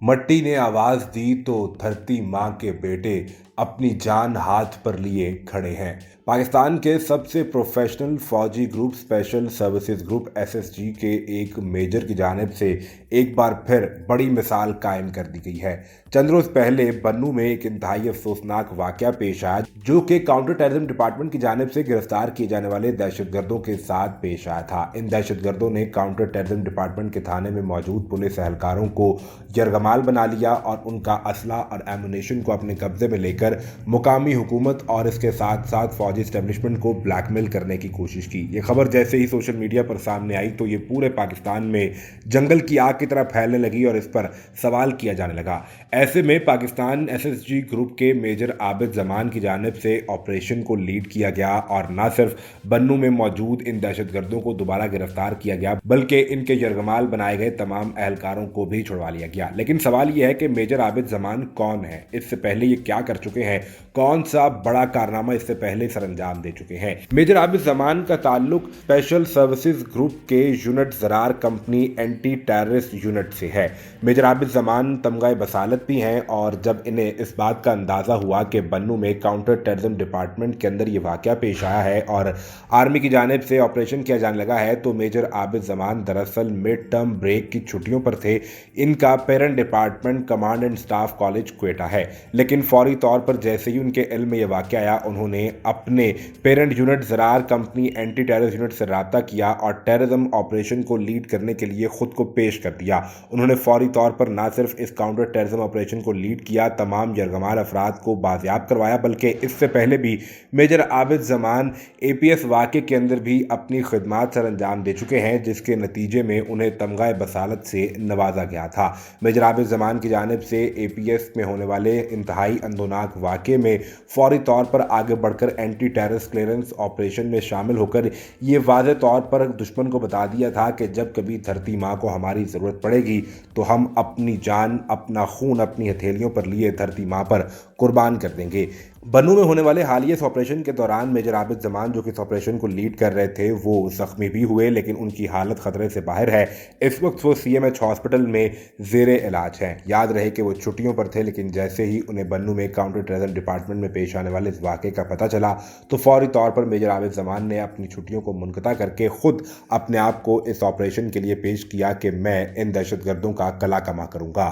मट्टी ने आवाज दी तो धरती माँ के बेटे अपनी जान हाथ पर लिए खड़े हैं। पाकिस्तान के सबसे प्रोफेशनल फौजी group special services group SSG के एक मेजर की जानिब से एक बार फिर बड़ी मिसाल कायम कर दी गई है। चंद रोज पहले बन्नू में एक इंतहाई अफसोसनाक वाकया पेश आया, जो कि काउंटर टेररिज्म डिपार्टमेंट की जानिब से गिरफ्तार किए जाने वाले दहशतगर्दों के साथ पेश आया था। इन दहशतगर्दों ने काउंटर टेररिज्म डिपार्टमेंट के थाने में मौजूद पुलिस एहलकारों को यरगमाल बना लिया और उनका असला और एमुनेशन को अपने कब्जे में लेकर मुकामी हुकूमत और इसके साथ साथ फौजी एस्टेब्लिशमेंट को ब्लैकमेल करने की कोशिश की। ये खबर जैसे ही सोशल मीडिया पर सामने आई तो ये पूरे पाकिस्तान में जंगल की आग की तरह फैलने लगी और इस पर सवाल किया जाने लगा। ऐसे में पाकिस्तान एसएसजी ग्रुप के मेजर आबिद जमान की जानिब से ऑपरेशन को लीड किया गया और न सिर्फ बन्नू में मौजूद इन दहशतगर्दों को दोबारा गिरफ्तार किया गया, बल्कि इनके यरगमाल बनाए गए तमाम एहलकारों को भी छुड़वा लिया गया। लेकिन सवाल यह है कि मेजर आबिद जमान कौन है, इससे पहले ये क्या कर चुके हैं, कौन सा बड़ा कारनामा इससे पहले सर अंजाम दे चुके हैं। मेजर आबिद जमान का ताल्लुक स्पेशल सर्विसेज ग्रुप के unit Zarrar company anti terrorist unit से है। मेजर आबिद जमान तमगाए बसालत भी हैं और जब इन्हें इस बात का अंदाजा हुआ कि बन्नू में काउंटर टेररिज्म डिपार्टमेंट के अंदर ये वाकया पेश आया है और आर्मी की जानिब से ऑपरेशन किया जाने लगा है, तो मेजर आबिद जमान दरअसल मिड टर्म ब्रेक की छुट्टियों पर थे। इनका parent department command and staff college Quetta है, लेकिन फौरी तौर पर जैसे ही उनके इल्म में यह वाकया आया, उन्होंने अपने parent unit Zarrar company anti terrorist unit से रब्ता किया और टेररिज्म ऑपरेशन को लीड करने के लिए खुद को पेश कर दिया। उन्होंने फौरी तौर पर न सिर्फ इस काउंटर टेररिज्म ऑपरेशन को लीड किया, तमाम यरगमाल अफराद को बाजियाब करवाया, बल्कि इससे पहले भी मेजर आबिद जमान एपीएस वाक़े के अंदर भी अपनी खिदमात सर अंजाम दे चुके हैं, जिसके नतीजे में उन्हें तमगाए बसालत से नवाजा गया था। मेजर आबिद जमान की जानिब से एपीएस में होने वाले इंतहाई अंदोनाक वाक़े में फौरी तौर पर आगे बढ़कर एंटी टेररिस्ट क्लियरेंस ऑपरेशन में शामिल होकर ये वाज़ेह तौर पर दुश्मन को बता दिया था कि जब कभी धरती माँ को हमारी ज़रूरत पड़ेगी तो हम अपनी जान, अपना खून अपनी हथेलियों पर लिए धरती माँ पर कुर्बान कर देंगे। बन्नू में होने वाले हालिया ऑपरेशन के दौरान मेजर आबिद जमान, जो कि इस ऑपरेशन को लीड कर रहे थे, वो जख्मी भी हुए, लेकिन उनकी हालत खतरे से बाहर है। इस वक्त वो सीएमएच हॉस्पिटल में ज़ेरे इलाज हैं। याद रहे कि वो छुट्टियों पर थे, लेकिन जैसे ही उन्हें बन्नू में काउंटर टेररिज्म डिपार्टमेंट में पेश आने वाले इस वाक़े का पता चला तो फौरी तौर पर मेजर आबिद जमान ने अपनी छुट्टियों को मुनक़ता करके खुद अपने आप को इस ऑपरेशन के लिए पेश किया कि मैं इन दहशतगर्दों का कला कमा करूँगा।